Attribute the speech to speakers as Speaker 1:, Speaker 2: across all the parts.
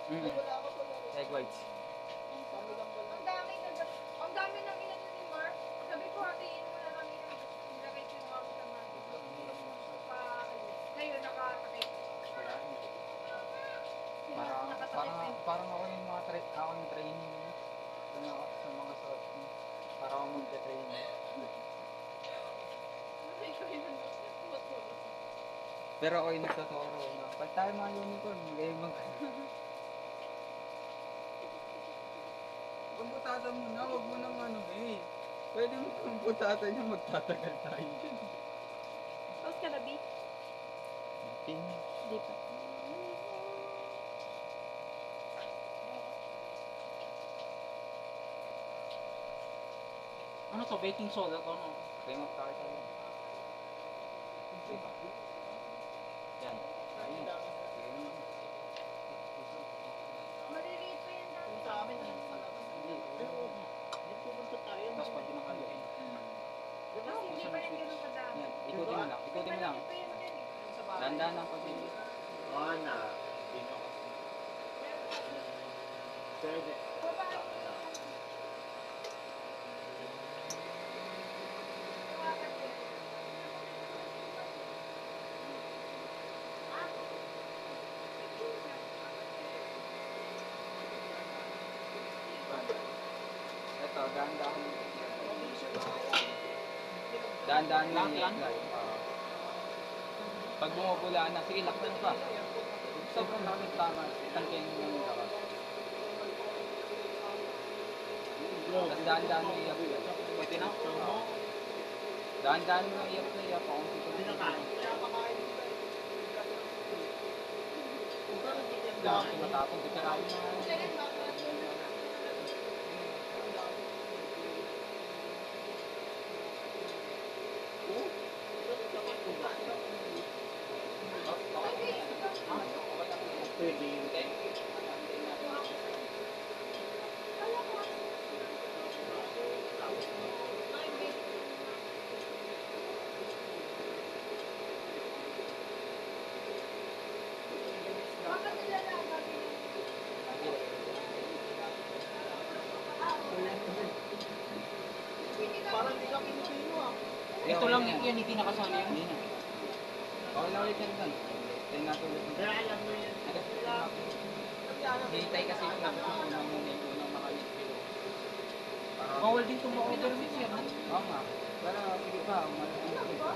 Speaker 1: Egg whites.
Speaker 2: Ang dami nang inano ni Mark. Sabi ko, hatiin mo na lang yung nilagay ko yung mami sa mami. Ngayon, nakatakip.
Speaker 1: Parang ako yung ako yung training niya. Sa mga suot niya. Para ako magka-training. Pero ako yung nagtuturo na pag tayo mga unicorn, mag Pagputatan mo na, wag mo nang ano eh. Pwede mo kung putatan niya, magtatagal tayo dyan.
Speaker 2: Tapos ka na, B?
Speaker 1: Ping.
Speaker 2: Di pa.
Speaker 3: Ano to? Baking soda to, no?
Speaker 1: Cream of tartar yan. Diba? Yan. Ayun.
Speaker 2: Maliliit pa yan dati.
Speaker 3: Sa amin, ano sa labas? Hindi. Hindi pupunta tayo.
Speaker 1: Tapos pag pinakaluin.
Speaker 2: Kasi hindi pa yan ganun kadami.
Speaker 1: Yan. Ikutin mo lang. Ikutin mo lang.
Speaker 2: Maliliit pa yan dyan eh.
Speaker 1: Dahan-dahan lang pag
Speaker 4: Oo na. Dino ko. Pwede.
Speaker 2: Babae.
Speaker 1: Ito, dahan-dahan. Dahan-dahan lang i-apply. Pag bumupula na, sige, laktan pa. Sobrang lakit tama. Tangkayin mo yung lakas. Tapos dahan-dahan mo i-apply.
Speaker 3: Pwede na?
Speaker 1: Dahan-dahan mo i-apply.
Speaker 4: Hindi na kain.
Speaker 1: Matapon, titirahin na.
Speaker 4: Pwede yun.
Speaker 2: Bakit nilalaban yun?
Speaker 3: Parang hindi lang pinipino ah. Ito lang yan, hindi nakasali yan.
Speaker 1: Hindi na. Okay na ulit yan doon. Tayo natin ulit.
Speaker 4: Kaya alam mo yun.
Speaker 1: Hihintay kasi yung unang makalit kilo.
Speaker 3: Bawal din tumo-order mix yan.
Speaker 1: Oo nga. Pero sige pa, umalit pa.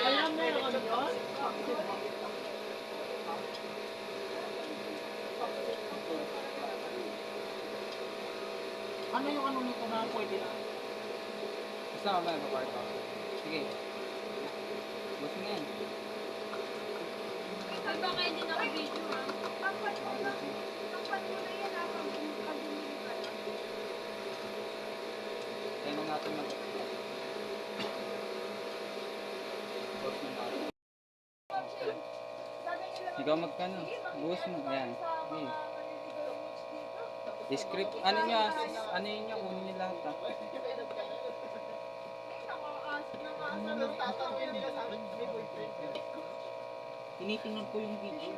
Speaker 4: Alam mo yun yun?
Speaker 3: Ano yung ano nito na pwede na?
Speaker 1: Basta ka ba mag-part off? Sige. Gusto mo yan.
Speaker 2: Pag baka hindi naka-video ha? Pagpat mo na. Pagpat mo na yan ha? Pag bumili ka na.
Speaker 1: Kaya na natin mag-explore. Pause na natin. Ikaw magkano? Buhos mo. Yan. Okay. Script. Ano nyo? Ano yun nyo? Kunin nyo lahat ha.
Speaker 3: Tinitingnan ko yung video.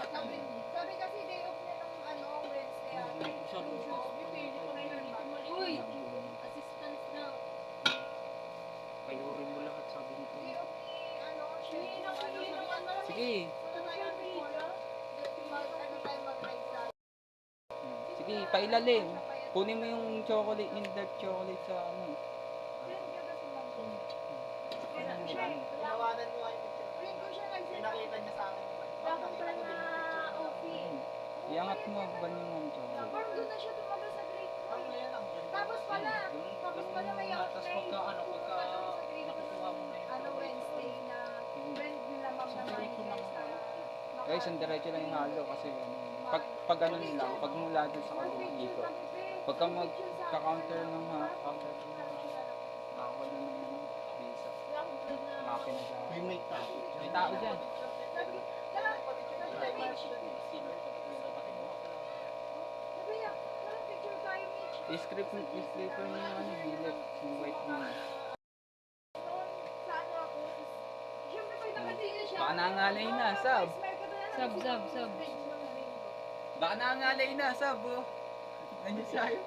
Speaker 2: Sabi kasi day off niya ng ano, Wednesday ata. Uy! Assistance daw.
Speaker 3: Payurin mo lahat sabi nito.
Speaker 2: Day off ni ano, chef.
Speaker 1: Sige.
Speaker 2: Mag-ride tayo.
Speaker 1: Sige, pailalim. Kunin mo yung chocolate, yung dark chocolate sa ano.
Speaker 4: Tinawanan mo ay picture.
Speaker 2: Friend ko siya nag-send.
Speaker 4: Pinakita niya sa akin.
Speaker 2: Dapat pala na okay.
Speaker 1: Iangat mo, ban yung chocolate.
Speaker 2: Parang doon na siya tumagal sa grade ko.
Speaker 4: Ang yan ang ganda.
Speaker 2: Tapos pala may
Speaker 3: Tapos pagka ano, pagka nakukuha mo na yung
Speaker 2: ano Wednesday na friend nila ma'am na manager sa
Speaker 1: Guys, ang diretso lang yung halo kasi ano, pag ano nila, pag mula dun sa kabilang ikot. Pagka magka-counter ng counter ng bawal na ng visa. Hanapin na sa...
Speaker 4: May tao.
Speaker 1: May tao dyan. I-script mo yung ano, bilip, yung white mo.
Speaker 2: Sa ano ako,
Speaker 1: Baka nangalay na, sab.
Speaker 2: Sab.
Speaker 1: Baka nangalay na, sab, oh. Nandiyan sa'yo.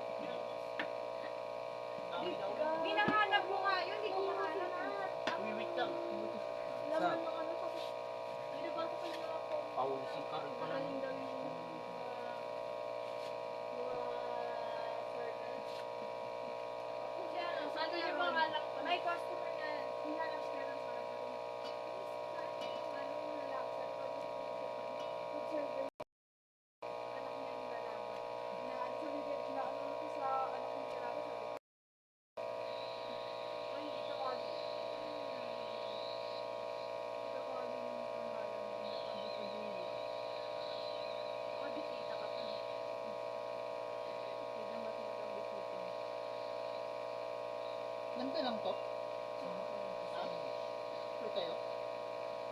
Speaker 2: Binahanap mo nga yun, hindi ko mahanap.
Speaker 4: Wait lang.
Speaker 2: Laman ng ano kasi. Binabasa ko yung ako.
Speaker 3: Pausin ka rin pala.
Speaker 2: Magaling daw yung sorter. Ano yung mga alam ko? Ay, customer na hinahanap siya ng mga sabi niya. Ano yung ano yung lalaksan ko? Food server. Anak niya yung lalaki. Sabi niya, inaano ko sa anak niya yung lalaki. Sabi ko, uy, ito ka. Ito ka din yung pangalan mo. Nasabi sa dulo. O, bisita ka pa. Biglang matinag ang bisita.
Speaker 3: Ganda lang to. Sure kayo?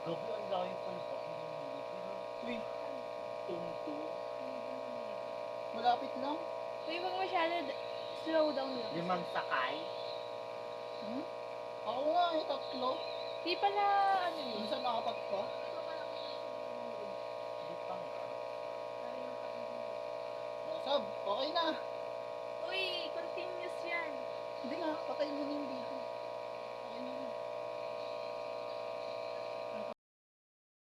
Speaker 4: Gabi ang layo pa nito.
Speaker 3: Uy,
Speaker 4: Tungto.
Speaker 3: malapit lang.
Speaker 2: Uy, wag masyado. Slow down lang.
Speaker 4: 5 sakay.
Speaker 3: Hmm? Ako nga eh, 3.
Speaker 2: Di pala, ano yun?
Speaker 3: Minsan 4 pa.
Speaker 4: Hindi pa nga.
Speaker 3: Oh, sab, okay na.
Speaker 2: Uy, continuous yan.
Speaker 3: Hindi nga, patay mo na yung video.